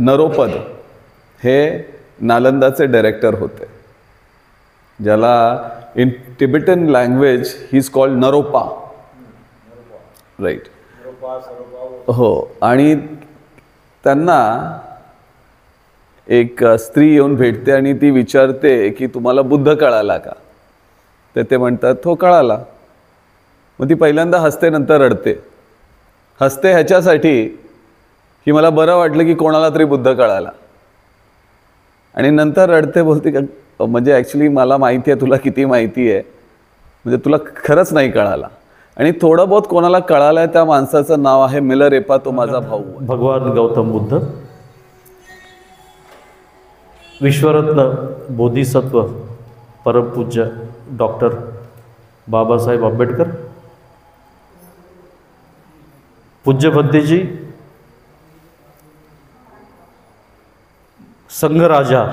नरोपद हे नालंदाचे डायरेक्टर होते, ज्याला in Tibetan language he is called Naropa, right. हो, आणि त्यांना एक स्त्री येऊन भेटते आणि ती विचारते की तुम्हाला बुद्ध कळाला का? तर ते म्हणतात हो कळाला. मग ती पहिल्यांदा हसते, नंतर रडते. हसते ह्याच्यासाठी की मला बरं वाटलं की कोणाला तरी बुद्ध कळाला, आणि नंतर रडते, बोलते का म्हणजे ॲक्च्युली मला माहिती आहे तुला किती माहिती आहे, म्हणजे तुला खरंच नाही कळाला. आणि थोडं बहुत कोणाला कळालं आहे त्या माणसाचं नाव आहे मिलरेपा, तो माझा भाऊ. भगवान गौतम बुद्ध, विश्वरत्न बोधिसत्व परमपूज्य डॉक्टर बाबासाहेब आंबेडकर, पूज्य भंतेजी संघराजा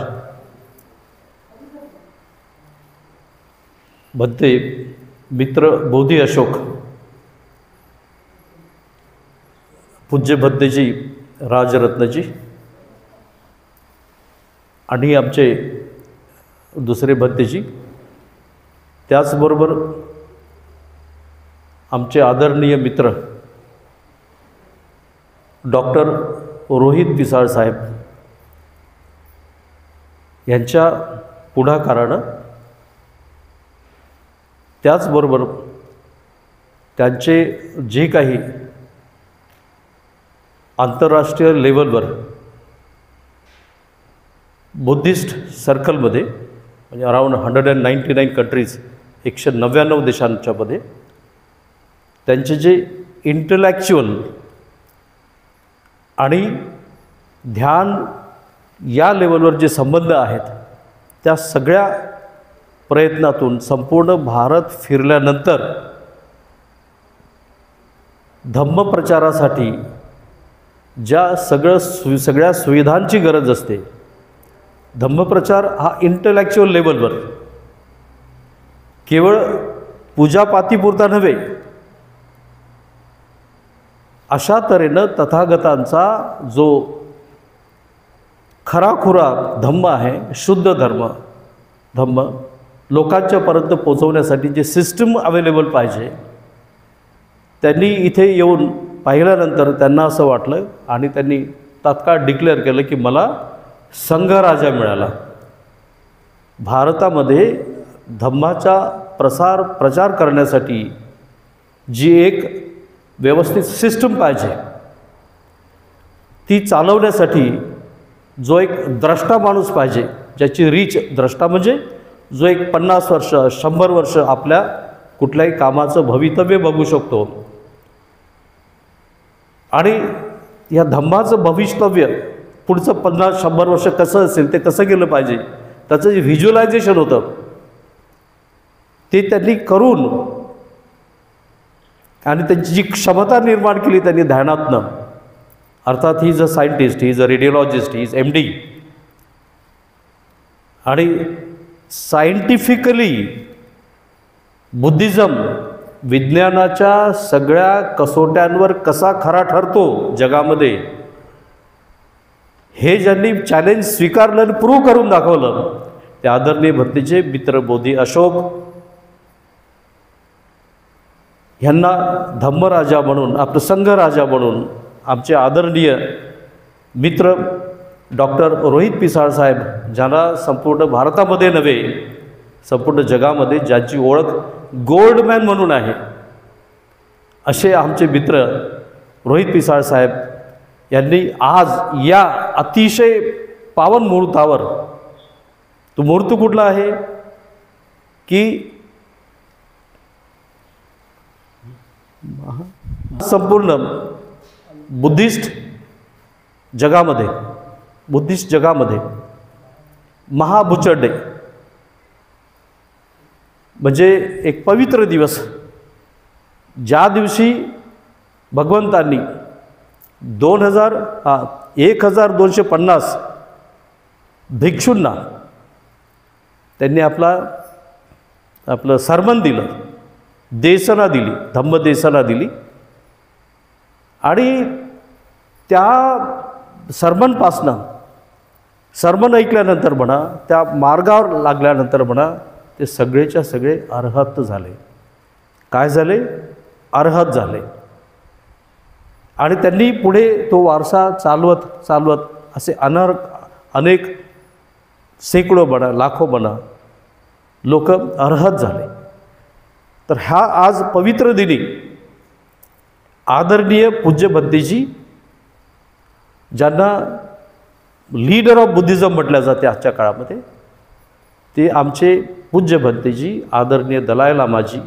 भंते मित्र बोधी अशोक, पूज्य भंतेजी राजरत्नजी, आणि आमचे दुसरे भंतेजी, त्याचबरोबर आमचे आदरणीय मित्र डॉक्टर रोहित पिसाळ साहेब यांच्या पुढाकारानं, त्याचबरोबर त्यांचे जे काही आंतरराष्ट्रीय लेवलवर बुद्धिस्ट सर्कलमध्ये, म्हणजे अराउंड 199 कंट्रीज, 199 देशांच्यामध्ये त्यांचे जे इंटलेक्च्युअल आणि ध्यान या लेवलवर जे संबंध आहेत, त्या सगळ्या प्रयत्नातून संपूर्ण भारत फिरल्यानंतर धम्मप्रचारासाठी ज्या सगळ्या सुविधांची गरज असते, धम्मप्रचार हा इंटलेक्च्युअल लेवलवर केवळ पूजापातीपुरता नव्हे, अशा तऱ्हेनं तथागतांचा जो खराखुरा धम्म आहे, शुद्ध धम्म लोकांच्यापर्यंत पोचवण्यासाठी जे सिस्टम अवेलेबल पाहिजे, त्यांनी इथे येऊन पाहिल्यानंतर त्यांना असं वाटलं आणि त्यांनी तात्काळ डिक्लेअर केलं की मला संघराजा मिळाला. भारतामध्ये धम्माचा प्रचार करण्यासाठी जी एक व्यवस्थित सिस्टम पाहिजे, ती चालवण्यासाठी जो एक द्रष्टा माणूस पाहिजे, ज्याची रीच, द्रष्टा म्हणजे जो एक 50 वर्ष 100 वर्ष आपल्या कुठल्याही कामाचं भवितव्य बघू शकतो, आणि या धम्माचं भवितव्य पुढचं 50-100 वर्ष कसं असेल, ते कसं केलं पाहिजे, त्याचं जे व्हिज्युअलायझेशन होतं ते त्यांनी करून, आणि त्यांची जी क्षमता निर्माण केली त्यांनी ध्यानातनं, अर्थात he is a scientist, he is a radiologist, he is MD, आणि सायंटिफिकली बुद्धिझम विज्ञानाच्या सगळ्या कसोट्यांवर कसा खरा ठरतो जगामध्ये, हे ज्यांनी चॅलेंज स्वीकारलं आणि प्रूव्ह करून दाखवलं, ते आदरणीय भंतेचे मित्र बोधी अशोक ह्यांना धम्मराजा म्हणून, आपलं संघराजा म्हणून आमचे आदरणीय मित्र डॉक्टर रोहित पिसाळ साहेब, ज्यांना संपूर्ण भारतामध्ये नव्हे संपूर्ण जगामध्ये ज्यांची ओळख गोल्डमॅन म्हणून आहे, असे आमचे मित्र रोहित पिसाळ साहेब यांनी आज या अतिशय पावन मुहूर्तावर, तो मुहूर्त कुठला आहे की संपूर्ण बुद्धिस्ट जगामध्ये महाभूचर डे म्हणजे एक पवित्र दिवस, ज्या दिवशी भगवंतांनी 1250 भिक्षूंना त्यांनी आपलं सरमन दिलं, देसना दिली, धम्मदेसना दिली, आणि त्या सरमन ऐकल्यानंतर म्हणा, त्या मार्गावर लागल्यानंतर म्हणा, ते सगळेच्या सगळे अर्हत झाले. काय झाले? अर्हत झाले. आणि त्यांनी पुढे तो वारसा चालवत असे अनेक शेकडो म्हणा, लाखो म्हणा लोक अर्हत झाले. तर ह्या आज पवित्र दिनी आदरणीय पूज्य भंतेजी, ज्यांना लीडर ऑफ बुद्धिझम म्हटलं जाते आजच्या काळामध्ये, ते आमचे पूज्य भंतेजी आदरणीय दलाई लामाजी,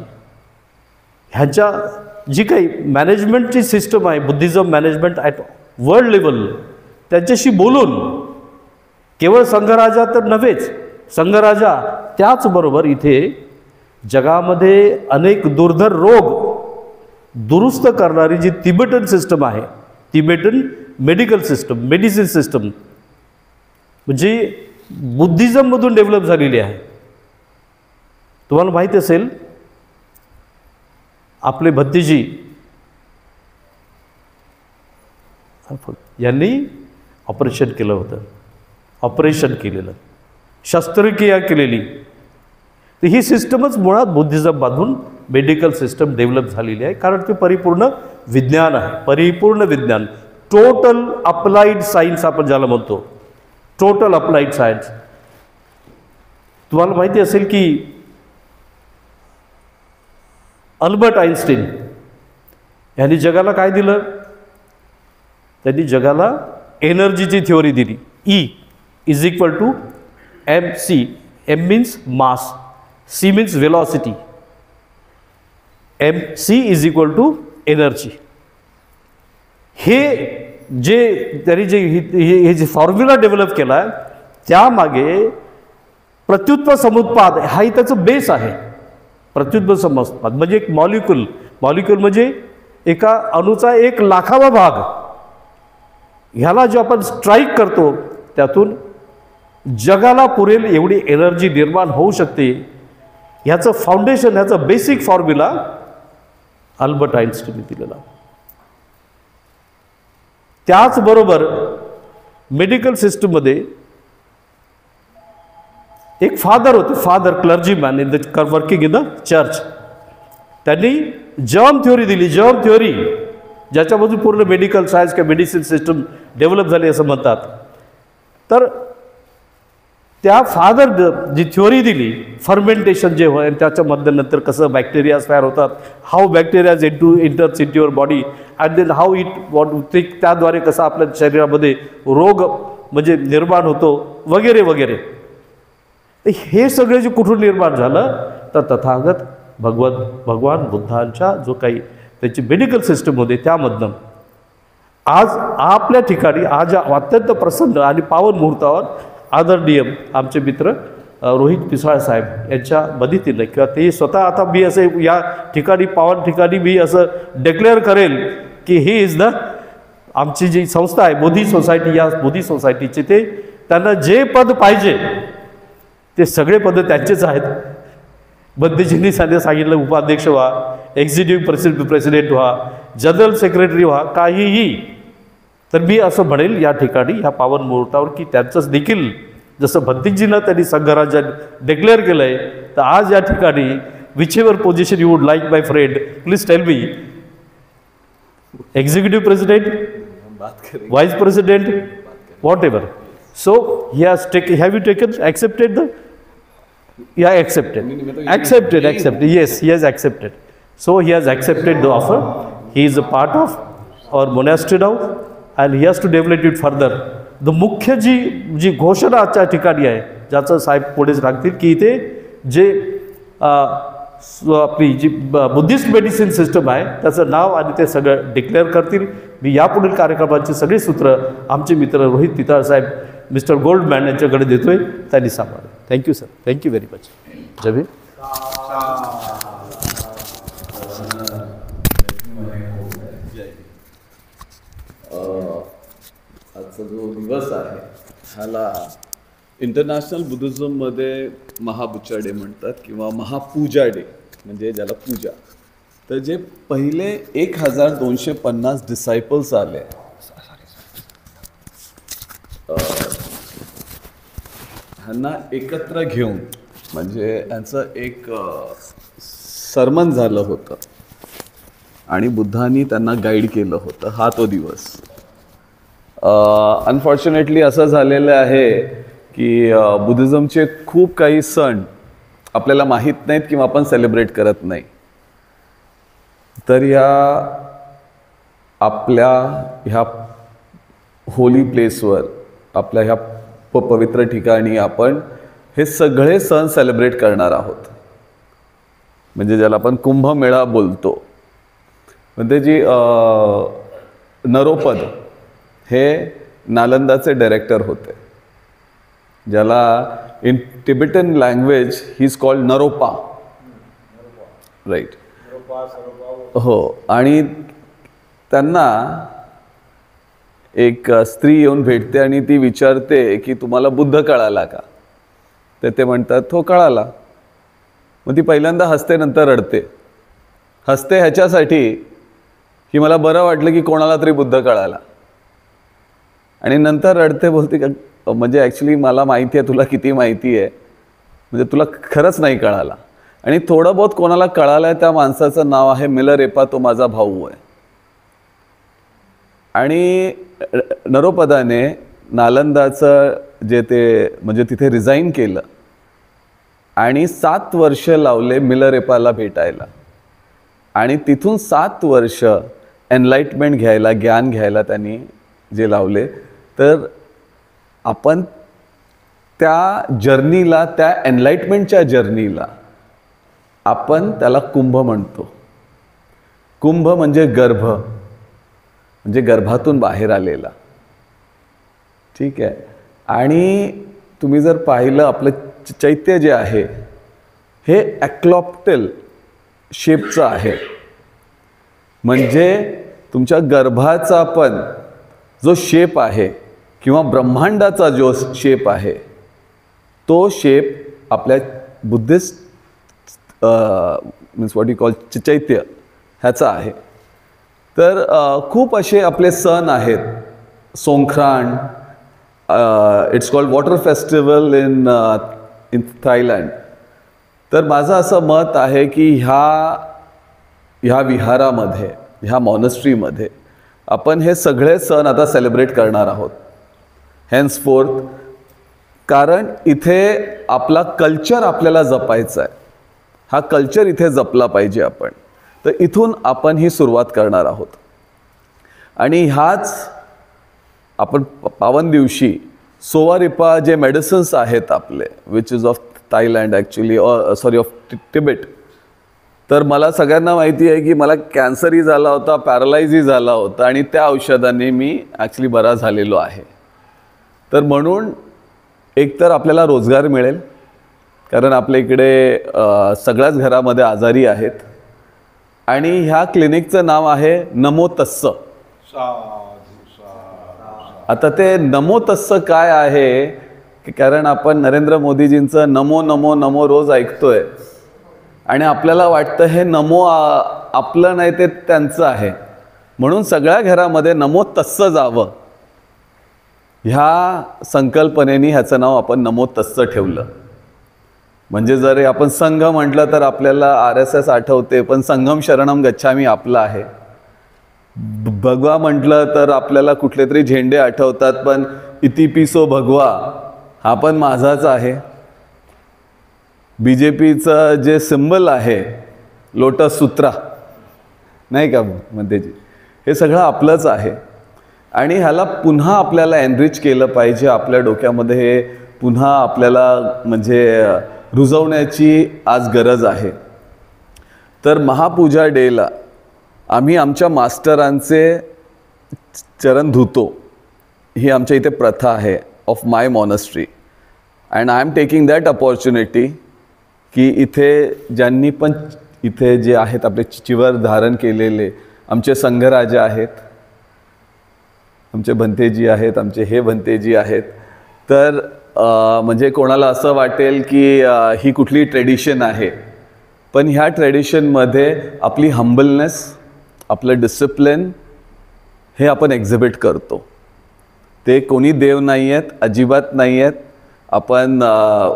ह्यांच्या जी काही मॅनेजमेंटची सिस्टम आहे, Buddhism management at world level, त्यांच्याशी बोलून केवळ संघराजा तर नव्हेच, संघराजा त्याचबरोबर इथे जगामध्ये अनेक दुर्धर रोग दुरुस्त करणारी जी तिबेटन सिस्टम आहे, Tibetan medical system, medicine system, म्हणजे बुद्धिझममधून डेव्हलप झालेली आहे. तुम्हाला माहीत असेल, आपले भंतेजी यांनी ऑपरेशन केलं होतं, ऑपरेशन केलेलं, शस्त्रक्रिया केलेली. तर ही सिस्टमच मुळात बुद्धिझममधून मेडिकल सिस्टम डेव्हलप झालेली आहे. कारण ते परिपूर्ण विज्ञान आहे, परिपूर्ण विज्ञान, टोटल अप्लाइड सायन्स आपण ज्याला म्हणतो, टोटल अप्लाइड सायन्स. तुम्हाला माहिती असेल की अल्बर्ट आइन्स्टीन यांनी जगाला काय दिलं? त्यांनी जगाला एनर्जीची थिओरी दिली. E is equal to mc. m means mass, c means velocity, mc is equal to energy. हे त्यांनी हे जे फॉर्म्युला डेव्हलप केला आहे, त्यामागे प्रत्युत्पन्न समुत्पाद हाही त्याचं बेस आहे. प्रत्युत्पन्न समुत्पाद म्हणजे एक मॉलिक्यूल म्हणजे एका अणूचा 1,00,000वा भाग, ह्याला जो आपण स्ट्राईक करतो त्यातून जगाला पुरेल एवढी एनर्जी निर्माण होऊ शकते. ह्याचं फाउंडेशन, ह्याचा बेसिक फॉर्म्युला अल्बर्ट आइन्स्टीनने दिलेला. त्याचबरोबर मेडिकल सिस्टममध्ये एक फादर होते, father clergyman in the working in the church. त्यांनी जर्म थ्योरी दिली, जर्म थ्योरी, ज्याच्यामधून पूर्ण मेडिकल सायन्स किंवा मेडिसिन सिस्टम डेव्हलप झाली असं म्हणतात. तर त्या फादर जी थ्योरी दिली, फर्मेंटेशन जे होय, त्याच्यामध्ये नंतर कसं बॅक्टेरियाज तयार होतात, how bacterias enters in your body and then how it त्याद्वारे कसं आपल्या शरीरामध्ये रोग म्हणजे निर्माण होतो वगैरे वगैरे. हे सगळे जे कुठून निर्माण झालं? तर तथागत भगवान बुद्धांच्या जो काही त्याची मेडिकल सिस्टम होते त्यामधनं आज आपल्या ठिकाणी, आज अत्यंत प्रसन्न आणि पावन मुहूर्तावर आदरणीय आमचे मित्र रोहित पिसाळ साहेब यांच्या मदतीनं, किंवा ते स्वतः, आता मी असे या ठिकाणी पावन ठिकाणी मी असं डिक्लेअर करेल की ही इज द, आमची जी संस्था आहे बोधी सोसायटी, या बोधी सोसायटीचे ते त्यांना जे पद पाहिजे ते सगळे पद त्यांचेच आहेत. भंतेजींनी सांगितलं उपाध्यक्ष व्हा, एक्झिक्युटिव्ह प्रेसिडेंट व्हा, जनरल सेक्रेटरी व्हा, काहीही. तर मी असं म्हणेल या ठिकाणी ह्या पावन मुहूर्तावर की त्यांचंच देखील जसं भंतेजींना त्यांनी संघराज्य डिक्लेअर केलं आहे, तर आज या ठिकाणी whichever position you would like my friend, please tell me, executive president, vice president, whatever. So he has taken, have you taken, accepted the, yeah, accepted, yes, he has accepted. So he has accepted the offer. He is a part of our monastery now and he has to develop it further. The मुख्य जी घोषणा आजच्या ठिकाणी आहे, ज्याचं साहेब पुढे सांगतील की इथे जे आपली जी बुद्धिस्ट मेडिसिन सिस्टम आहे त्याचं नाव आणि ते सगळं डिक्लेअर करतील. मी यापुढील कार्यक्रमाची सगळी सूत्र आमचे मित्र रोहित पिसाळ साहेब, मिस्टर गोल्डमॅन यांच्याकडे देतोय, त्यांनी सांभाळ. Thank you sir, thank you very much. जय आजचा जो दिवस आहे ह्याला इंटरनॅशनल बुद्धिझममध्ये महाबुच्चा डे म्हणतात किंवा महापूजा डे, म्हणजे ज्याला पूजा. तर जे पहिले 1250 डिसायपल्स आले ह्यांना एकत्र घेऊन म्हणजे यांचं एक सर्मन झालं होतं आणि बुद्धांनी त्यांना गाईड केलं होतं, हा तो दिवस. अनफॉर्च्युनेटली असं झालेलं आहे की बुद्धिझमचे खूप काही सण आपल्याला माहीत नाहीत किंवा आपण सेलिब्रेट करत नाही. तर आपल्या ह्या होली प्लेसवर, आपल्या ह्या पवित्र ठिकाणी आपण हे सगळे सण सेलिब्रेट करणार आहोत. म्हणजे ज्याला आपण कुंभमेळा बोलतो. म्हणजे जी नरोपद हे नालंदाचे डायरेक्टर होते, ज्याला in Tibetan language he is called Naropa, right. हो. आणि त्यांना एक स्त्री येऊन भेटते आणि ती विचारते की तुम्हाला बुद्ध कळाला का? तर ते म्हणतात हो कळाला. मग ती पहिल्यांदा हसते, नंतर रडते. हसते ह्याच्यासाठी की मला बरं वाटलं की कोणाला तरी बुद्ध कळाला, आणि नंतर रडते, बोलते का म्हणजे ॲक्च्युली मला माहिती आहे तुला किती माहिती आहे, म्हणजे तुला खरंच नाही कळाला. आणि थोडं बहुत कोणाला कळालं आहे त्या माणसाचं नाव आहे मिलरेपा, तो माझा भाऊ आहे. आणि नरोपदाने नालंदाचं जे ते म्हणजे तिथे रिझाईन केलं आणि 7 वर्ष लावले मिलरेपाला भेटायला, आणि तिथून 7 वर्ष एनलाइटमेंट घ्यायला, ज्ञान घ्यायला त्यांनी जे लावले. तर आपण त्या जर्नीला, त्या एनलाइटमेंटच्या जर्नीला आपण त्याला कुंभ म्हणतो. कुंभ म्हणजे गर्भ, म्हणजे गर्भातून बाहेर आलेला. ठीक आहे. आणि तुम्ही जर पाहिलं आपलं चैत्य जे आहे हे ॲक्लॉप्टेल शेपचं आहे. म्हणजे तुमच्या गर्भाचा पण जो शेप आहे किंवा ब्रह्मांडाचा जो शेप आहे तो शेप आपल्या Buddhist means what you call chaitya ह्याचा आहे. तर खूप असे आपले सण आहेत. Songkran, it's called water festival in Thailand. तर माझं असं मत आहे की ह्या विहारामध्ये, ह्या मॉनेस्ट्रीमध्ये आपण हे सगळे सण आता सेलिब्रेट करणार आहोत हेन्सफोर्थ. कारण इथे आपला कल्चर आपल्याला जपायचा आहे. हा कल्चर इथे जपला पाहिजे आपण. तर इथून आपण ही सुरुवात करणार आहोत. आणि ह्याच आपण पावन दिवशी सोवारिपा जे मेडिसिन्स आहेत आपले, which is of Thailand actually, sorry of Tibet. तर मला सगळ्यांना माहिती आहे की मला कॅन्सरही झाला होता, पॅरालाइजही झाला होता, आणि त्या औषधाने मी ॲक्च्युली बरा झालेलो आहे. तर म्हणून एकतर आपल्याला रोजगार मिळेल, कारण आपल्या इकडे सगळ्याच घरामध्ये आजारी आहेत. आणि ह्या क्लिनिकचं नाव आहे नमो तस्स. आता ते नमो तस्स काय आहे, कारण आपण नरेंद्र मोदीजींचं नमो नमो नमो रोज ऐकतोय आणि आपल्याला वाटतं हे नमो आपलं नाही, ते त्यांचं आहे. म्हणून सगळ्या घरामध्ये नमो तस्स जावं ह्या संकल्पनेने ह्याचं नाव आपण नमो तस्स ठेवलं. म्हणजे जर आपण संघ म्हटलं तर आपल्याला RSS आठवते, पण संघम शरणम गच्छामी आपलं आहे. भगवा म्हटलं तर आपल्याला कुठले तरी झेंडे आठवतात, पण इतिपिसो भगवा हा पण माझाच आहे. BJPचं जे सिम्बल आहे लोटस सूत्रा, नाही का मध्येजी, हे सगळं आपलंच आहे. आणि ह्याला पुन्हा आपल्याला एनरिच केलं पाहिजे. आपल्या डोक्यामध्ये हे पुन्हा आपल्याला म्हणजे रुजवण्याची आज गरज आहे. तर महापूजा डेला आम्ही आमच्या मास्टरांचे चरण धुतो, ही आमच्या इथे प्रथा आहे of my monastery. And I am taking that opportunity की इथे ज्यांनी पण इथे जे आहेत आपले चिवर धारण केलेले आमचे संघराजे आहेत, आमचे भंतेजी आहेत, आमचे हे भंतेजी आहेत. तर म्हणजे कोणाला असं वाटेल की ही कुठली ट्रेडिशन आहे, पण ह्या ट्रेडिशनमध्ये आपली हंबलनेस, आपलं डिसिप्लिन हे आपण एक्झिबिट करतो. ते कोणी देव नाही आहेत, अजिबात नाही आहेत. आपण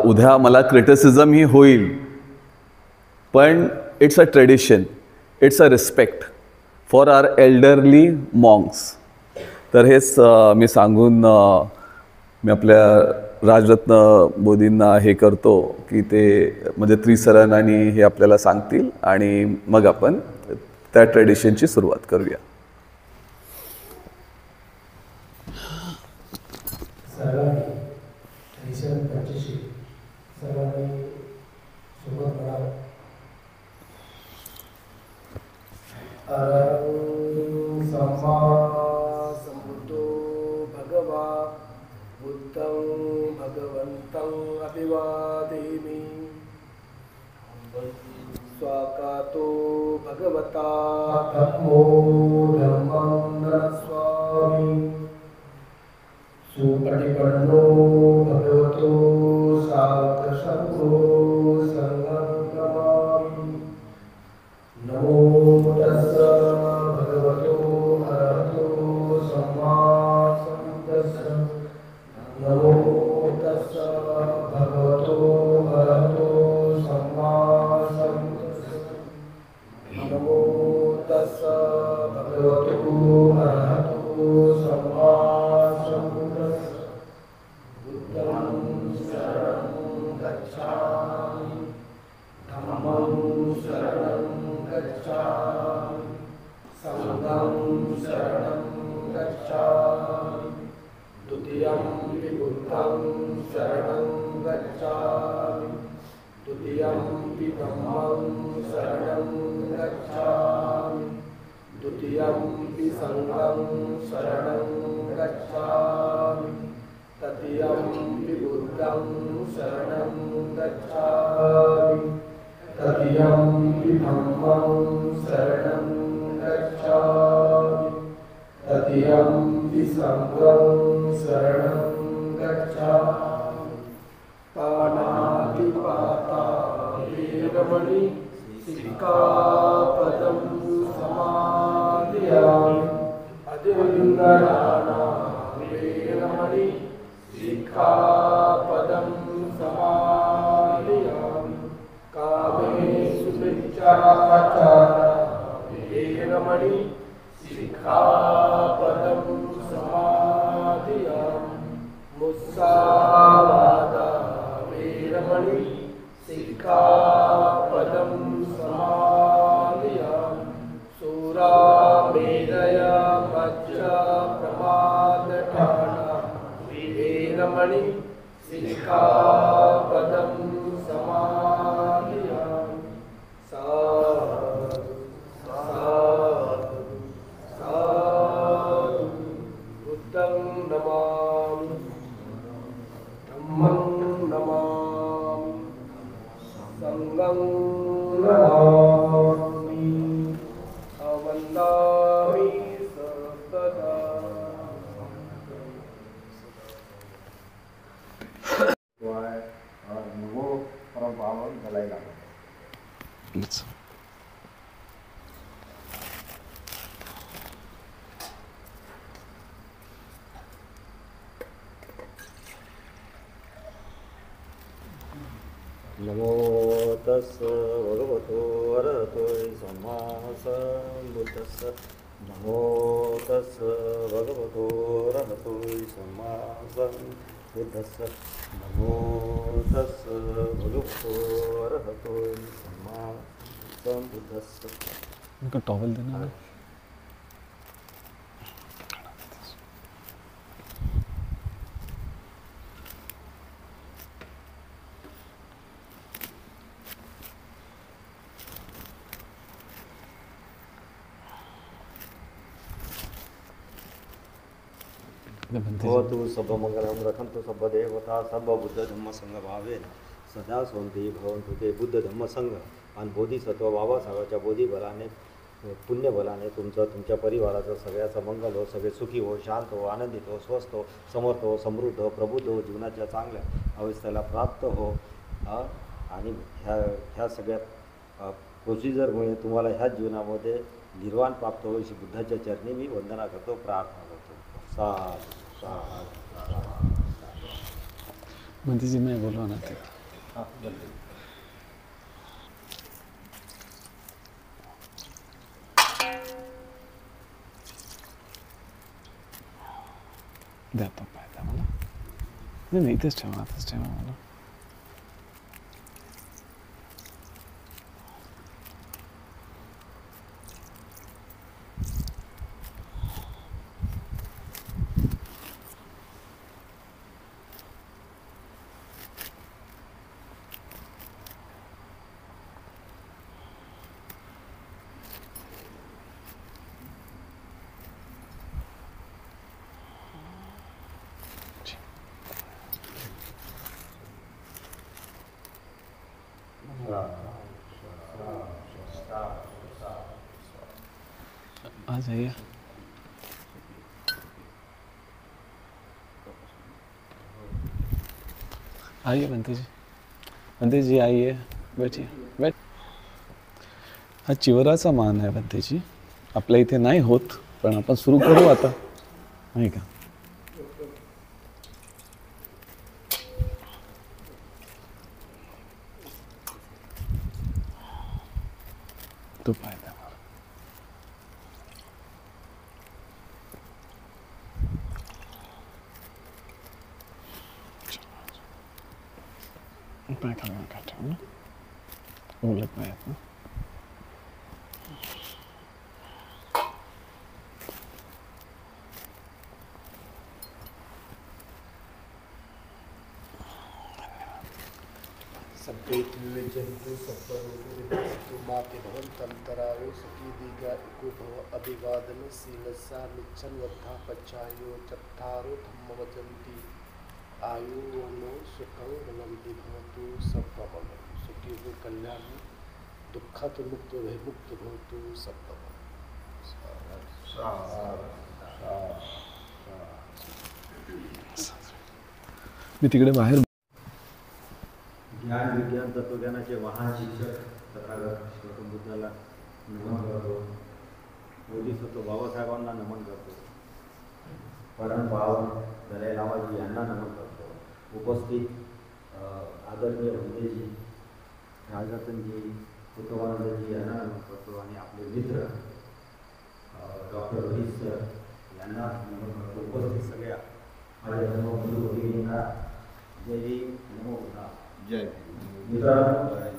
उद्या मला क्रिटिसिझम ही होईल, पण it's a tradition, it's a respect for our elderly monks. तर हेच मी सांगून मी आपल्या राजरत्न मोदींना हे करतो की ते म्हणजे त्रिसरण आणि हे आपल्याला सांगतील आणि मग आपण त्या ट्रेडिशनची सुरुवात करूया. भगवा बुद्धं भगवन्तं अभिवादेमि. स्वाकातो भगवता धम्मो धम्मं नरस्वामी. सुपटिपन्नो भगवतो साधुसङ्घो संघं नमामि. नमो तस्स भगवतो अरहतो सम्मा सम्बुद्तस्स. नमो तस्स भगवतो अरहतो सम्मा सम्बुद्तस्स. नमो तस्स भगवतो अरहतो सम्मा सम्बुद्तस्स. बुद्धं शरणं गच्छामि. धम्मं शरणं गच्छामि. संघं शरणं गच्छामि. द्वितीयंपि बुद्धं शरणं गच्छामि. द्वितीयंपि धम्मं शरणं गच्छामि. द्वितीयंपि संघं शरणं गच्छामि. तृतीयंपि बुद्धं शरणं गच्छामि. तृतीयंपि धम्मं शरणं गच्छामि. तृतीयंपि संघं शरणं गच्छामि. पाणातिपाता वेरमणि सिक्खापदं समादियामि. अधिविन्दराणा वेरमणि सिक्खापदं समादियामि. कामेषु मिथ्याचारा वेरमणि सिक्खापदं समादियामि. मुस्सावादा वेरमणि सिक्खापदं समादियामि. सूरामेरय मज्जप्रमादठाना वेरमणि सिक्खापदं समादियामि. साधु साधु साधु. बुद्धं नमामि. धम्मं नमामि. संघं नमामि. वन्दामि सर्वदा. नमो परम पावन दलाई लामा. नमो तस्स भगवतो अरहतो सम्मा सम्बुद्तस्स. नमो तस्स भगवतो अरहतो सम्मा सम्बुद्तस्स. नमो तस्स भगवतो अरहतो सम्मा सम्बुद्तस्स. उनका टॉवल देना है. भवतु सर्वमंगलं रक्षन्तु सर्वदेवता सर्वबुद्ध धम्म संघ भावेन सदा सोंती भवन्तु. ते बुद्ध धम्म संघ आणि बोधिसत्व बाबासाहेबांच्या बोधिबलाने पुण्यबलाने तुमच्या परिवाराचं सगळ्याचं मंगल हो. सगळे सुखी हो, शांत हो, आनंदित हो, स्वस्थ हो, समर्थ हो, समृद्ध हो, प्रबुद्ध हो, जीवनाच्या चांगल्या अवस्थेला प्राप्त हो. आणि ह्या सगळ्या प्रोसिजरमुळे तुम्हाला ह्या जीवनामध्ये निर्वाण प्राप्त हो अशी बुद्धाच्या चरणी मी वंदना करतो, प्रार्थना करतो. साधु साधु. म्हणजे जी नाही बोलवा ना ते द्या पप्पा द्या मला नाही इथेच ठेवा मला आ जाइए आइए बंते जी आइए बैठिए बैठ हा चिवराचा मान आहे बंतेजी आपल्या इथे नाही होत पण आपण सुरू करू आता नाही का तो पाय द्या पाय खाली नका ठेवू ना ओलत नाही आहेत ना सभ्य दिव्य जंतु सप्परोगु माते भवन्तन्तरायो सखी दीर्घा इको भव अभिवादन शीलसा निच्छन वद्धा पच्चायो चत्तारो धम्म वदन्ति आयु वनो सुखं बलंति भवतु सप्पमं सुखी हो कल्याण दुःखात् मुक्त भय मुक्त भवतु सप्पमं मी तिकडे बाहेर ज्ञान विज्ञान तत्वज्ञानाचे महान शिक्षक तथागत गौतम बुद्धाला नमन करतो बोधिसत्व बाबासाहेबांना नमन करतो परमभाव दलाई लामाजी यांना नमन करतो उपस्थित आदरणीय भंतेजी राजरत्नजी कुटुंबानंदजी यांना नमन करतो आणि आपले मित्र डॉक्टर रोहित सर यांना नमन करतो उपस्थित सगळ्या माझ्या धर्मबंधू भगिनींना जय नमो बुद्धा जय मित्रांनो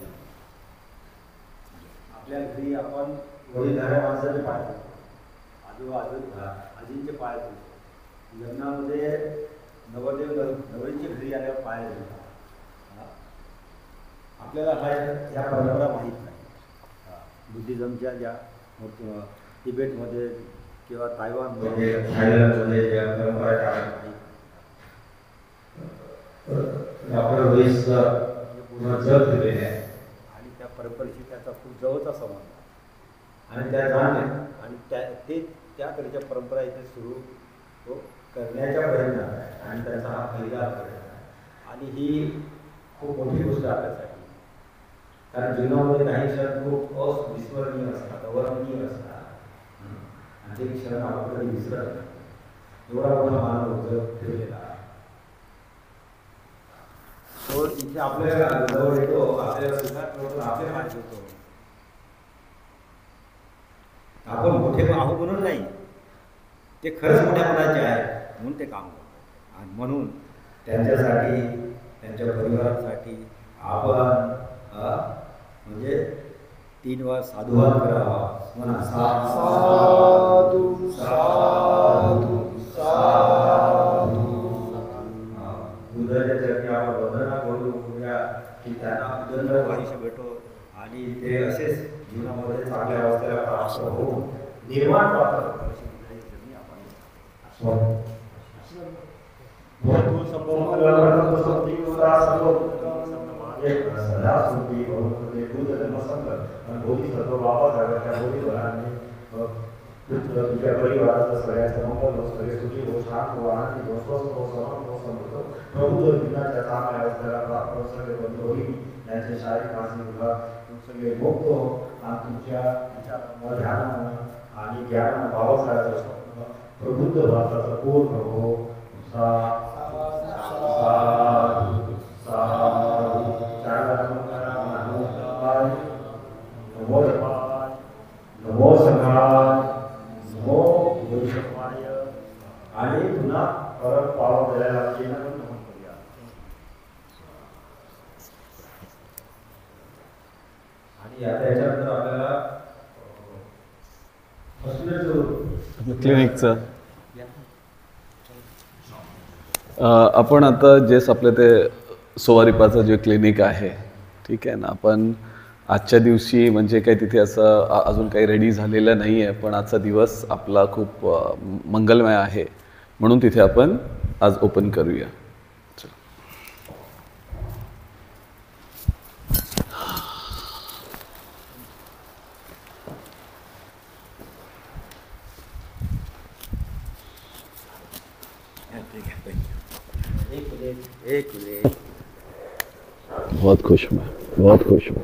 आपल्या घरी आपण वडीलधाऱ्या माणसाचे पाय आजोबा आजींचे पाय धुतो लग्नामध्ये नवरदेव नवरीच्या घरी आल्यावर पाय धुतात आपल्याला ह्या परंपरा माहीत नाही बुद्धिझमच्या ज्या तिबेटमध्ये किंवा तायवानमध्ये थायलंडमध्ये ज्या परंपरा आहेत डॉक्टर रोहित पूर्ण जग दिलेले आहे आणि त्या परंपरेशी त्याचा खूप जवळचा संबंध आहे आणि त्या जाणणे आणि त्याकडच्या परंपरा इथे सुरू करण्याच्या प्रयत्नात आहे आणि त्याचा हा पहिला प्रयत्न आहे आणि ही खूप मोठी गोष्ट आपल्यासाठी कारण जीवनामध्ये काही क्षण खूप अविस्मरणीय असतात अवर्णनीय असतात आणि ते क्षण आपण कधी विसरत नाही एवढा मोठा मानव जग ठेवलेला आहे तो इथे आपल्या जवळ येतो आपल्याला सुखात होतो आपले हात होतो आपण मोठे आहो म्हणून नाही ते खरंच मोठेपणाचे आहे म्हणून ते काम करतो आणि म्हणून त्यांच्यासाठी त्यांच्या परिवारासाठी आपण म्हणजे 3 वेळा साधुवाद करावा म्हणा साधू साधू साधू बुद्धाच्या चरणी आपण वंदना करू की त्यांना उदंड आयुष्य भेटो आणि ते असेच जीवनामध्ये चांगल्या अवस्थेला प्राप्त होऊन निर्माण पात्र तुझ्या परिवाराचं सगळ्याचं मंगल हो सगळे सुखी हो शांत हो आनंदी हो स्वस्थ हो समर्थ हो समृद्ध हो प्रभू दिनाच्या चांगल्या अवस्थेला प्राप्त सगळे बंधू होईल त्यांचे शारीरिक मानसिक विभाग सगळे मुक्त हो आणि तुमच्या विचारांना ध्यानानं आणि ज्ञानानं बाबासाहेबांचं स्वप्न प्रबुद्ध भारताचं पूर्ण हो साधू नमो समाज, नमो संघाय, नमो गुरुशमाय. आणि पुन्हा परत पाव द्यायला नमन करूया. आणि याच्यानंतर आपल्याला क्लिनिकचं आपण आता जे आपलं ते सोवारिपाचं जे क्लिनिक आहे, ठीक आहे ना, आपण आजच्या दिवशी म्हणजे काही तिथे असं अजून काही रेडी झालेलं नाही आहे, पण आजचा दिवस आपला खूप मंगलमय आहे म्हणून तिथे आपण आज ओपन करूया. एक मिनट. बहुत खुश हूँ मैं, बहुत खुश हूँ.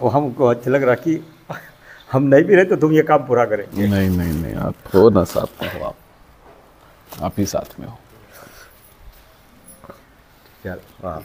वो हमको अच्छा लग रहा कि हम नहीं भी रहे तो तुम ये काम पूरा करें. नहीं नहीं नहीं, आप हो ना, साथ में हो, आप ही साथ में हो. चल हाँ.